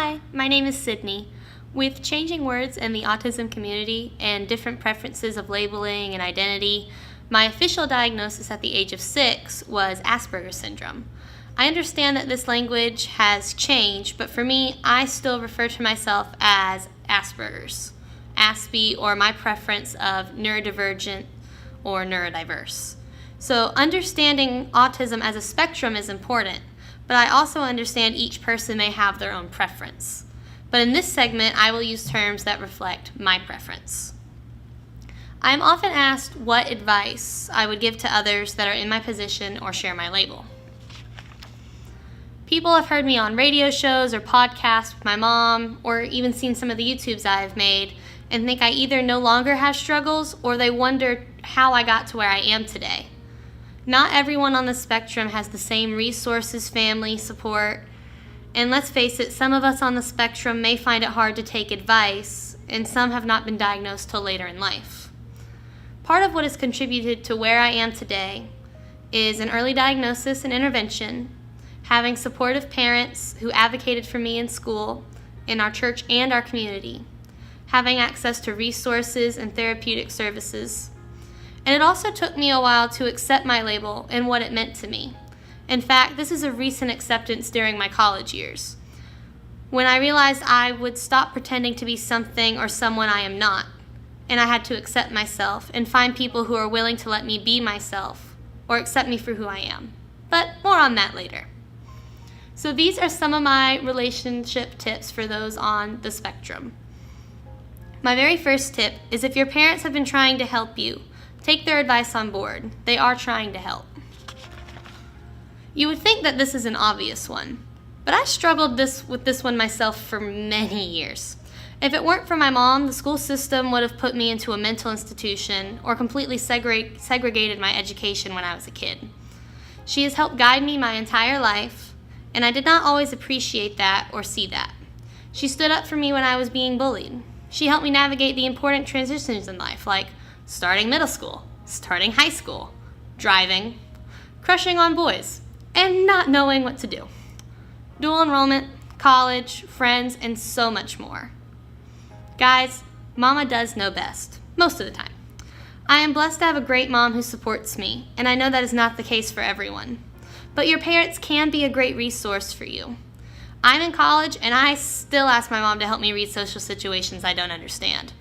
Hi, my name is Sydney. With changing words in the autism community and different preferences of labeling and identity, my official diagnosis at the age of 6 was Asperger syndrome. I understand that this language has changed, but for me, I still refer to myself as Asperger's, Aspie, or my preference of neurodivergent or neurodiverse. So understanding autism as a spectrum is important, but I also understand each person may have their own preference. But in this segment, I will use terms that reflect my preference. I am often asked what advice I would give to others that are in my position or share my label. People have heard me on radio shows or podcasts with my mom, or even seen some of the YouTubes I have made, and think I either no longer have struggles or they wonder how I got to where I am today. Not everyone on the spectrum has the same resources, family, support, and let's face it, some of us on the spectrum may find it hard to take advice, and some have not been diagnosed till later in life. Part of what has contributed to where I am today is an early diagnosis and intervention, having supportive parents who advocated for me in school, in our church and our community, having access to resources and therapeutic services. And it also took me a while to accept my label and what it meant to me. In fact, this is a recent acceptance during my college years, when I realized I would stop pretending to be something or someone I am not, and I had to accept myself and find people who are willing to let me be myself or accept me for who I am. But more on that later. So these are some of my relationship tips for those on the spectrum. My very first tip is if your parents have been trying to help you, take their advice on board. They are trying to help. You would think that this is an obvious one, but I struggled with this one myself for many years. If it weren't for my mom, the school system would have put me into a mental institution or completely segregated my education when I was a kid. She has helped guide me my entire life, and I did not always appreciate that or see that. She stood up for me when I was being bullied. She helped me navigate the important transitions in life, like starting middle school, starting high school, driving, crushing on boys, and not knowing what to do. Dual enrollment, college, friends, and so much more. Guys, Mama does know best, most of the time. I am blessed to have a great mom who supports me, and I know that is not the case for everyone. But your parents can be a great resource for you. I'm in college, and I still ask my mom to help me read social situations I don't understand.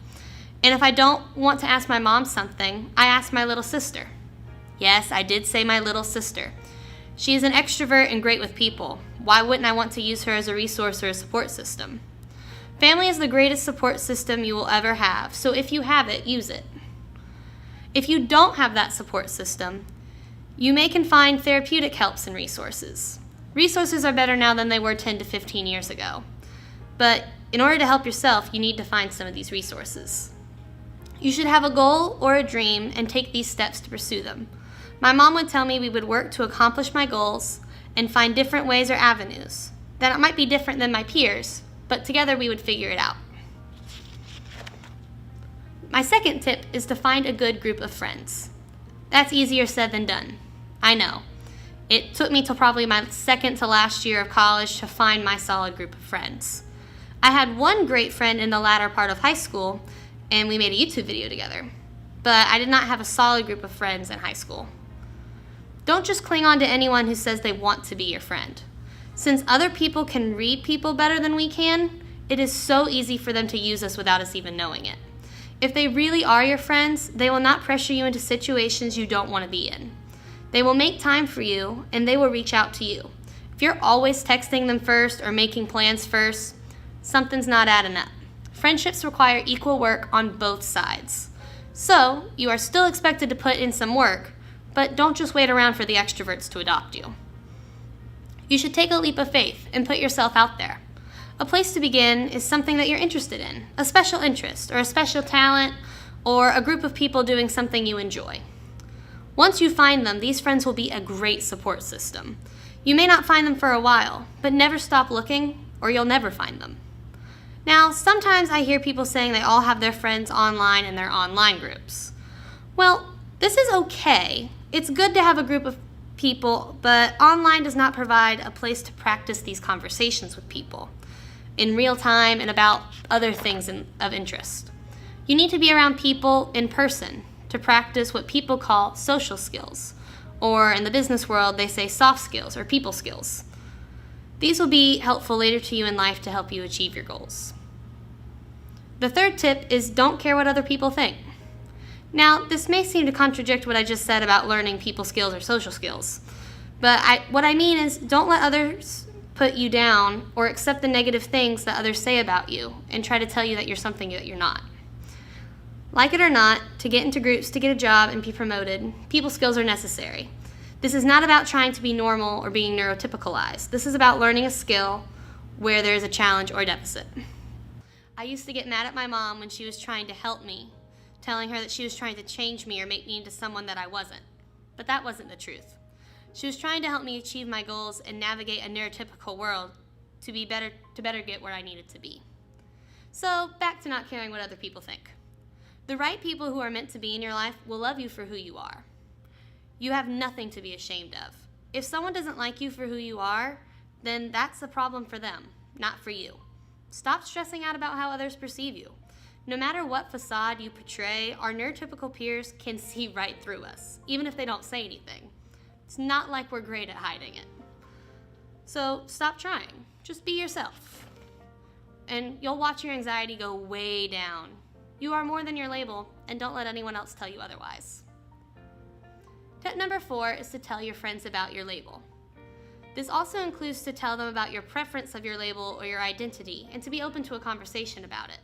And if I don't want to ask my mom something, I ask my little sister. Yes, I did say my little sister. She is an extrovert and great with people. Why wouldn't I want to use her as a resource or a support system? Family is the greatest support system you will ever have, so if you have it, use it. If you don't have that support system, you can find therapeutic helps and resources. Resources are better now than they were 10 to 15 years ago. But in order to help yourself, you need to find some of these resources. You should have a goal or a dream and take these steps to pursue them. My mom would tell me we would work to accomplish my goals and find different ways or avenues. That it might be different than my peers, but together we would figure it out. My second tip is to find a good group of friends. That's easier said than done. I know. It took me till probably my second to last year of college to find my solid group of friends. I had one great friend in the latter part of high school, and we made a YouTube video together. But I did not have a solid group of friends in high school. Don't just cling on to anyone who says they want to be your friend. Since other people can read people better than we can, it is so easy for them to use us without us even knowing it. If they really are your friends, they will not pressure you into situations you don't want to be in. They will make time for you, and they will reach out to you. If you're always texting them first or making plans first, something's not adding up. Friendships require equal work on both sides. So, you are still expected to put in some work, but don't just wait around for the extroverts to adopt you. You should take a leap of faith and put yourself out there. A place to begin is something that you're interested in, a special interest, or a special talent, or a group of people doing something you enjoy. Once you find them, these friends will be a great support system. You may not find them for a while, but never stop looking, or you'll never find them. Now, sometimes I hear people saying they all have their friends online in their online groups. Well, this is okay. It's good to have a group of people, but online does not provide a place to practice these conversations with people. in real time and about other things of interest. You need to be around people in person to practice what people call social skills, or in the business world, they say soft skills or people skills. These will be helpful later to you in life to help you achieve your goals. The third tip is don't care what other people think. Now, this may seem to contradict what I just said about learning people skills or social skills, but what I mean is don't let others put you down or accept the negative things that others say about you and try to tell you that you're something that you're not. Like it or not, to get into groups, to get a job, and be promoted, people skills are necessary. This is not about trying to be normal or being neurotypicalized. This is about learning a skill where there is a challenge or deficit. I used to get mad at my mom when she was trying to help me, telling her that she was trying to change me or make me into someone that I wasn't. But that wasn't the truth. She was trying to help me achieve my goals and navigate a neurotypical world to better get where I needed to be. So, back to not caring what other people think. The right people who are meant to be in your life will love you for who you are. You have nothing to be ashamed of. If someone doesn't like you for who you are, then that's a problem for them, not for you. Stop stressing out about how others perceive you. No matter what facade you portray, our neurotypical peers can see right through us, even if they don't say anything. It's not like we're great at hiding it. So stop trying. Just be yourself. And you'll watch your anxiety go way down. You are more than your label, and don't let anyone else tell you otherwise. Tip number 4 is to tell your friends about your label. This also includes to tell them about your preference of your label or your identity, and to be open to a conversation about it.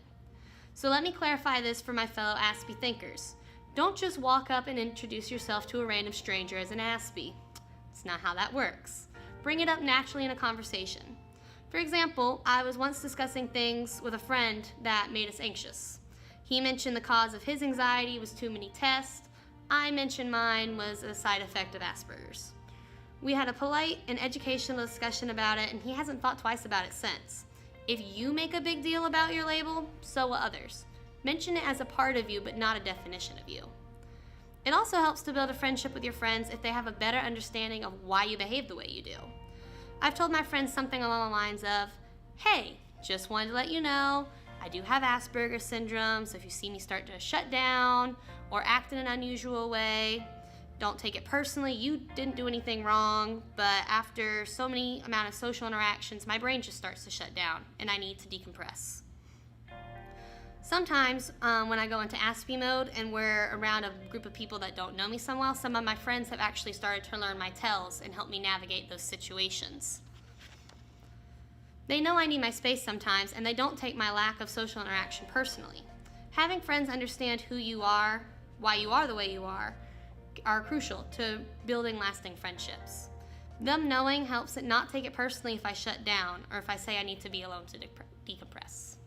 So let me clarify this for my fellow Aspie thinkers. Don't just walk up and introduce yourself to a random stranger as an Aspie. It's not how that works. Bring it up naturally in a conversation. For example, I was once discussing things with a friend that made us anxious. He mentioned the cause of his anxiety was too many tests. I mentioned mine was a side effect of Asperger's. We had a polite and educational discussion about it, and he hasn't thought twice about it since. If you make a big deal about your label, so will others. Mention it as a part of you, but not a definition of you. It also helps to build a friendship with your friends if they have a better understanding of why you behave the way you do. I've told my friends something along the lines of, "Hey, just wanted to let you know, I do have Asperger syndrome, so if you see me start to shut down or act in an unusual way, don't take it personally. You didn't do anything wrong, but after so many amount of social interactions, my brain just starts to shut down, and I need to decompress." Sometimes when I go into Aspie mode and we're around a group of people that don't know me so well, some of my friends have actually started to learn my tells and help me navigate those situations. They know I need my space sometimes, and they don't take my lack of social interaction personally. Having friends understand who you are, why you are the way you are crucial to building lasting friendships. Them knowing helps it not take it personally if I shut down or if I say I need to be alone to decompress.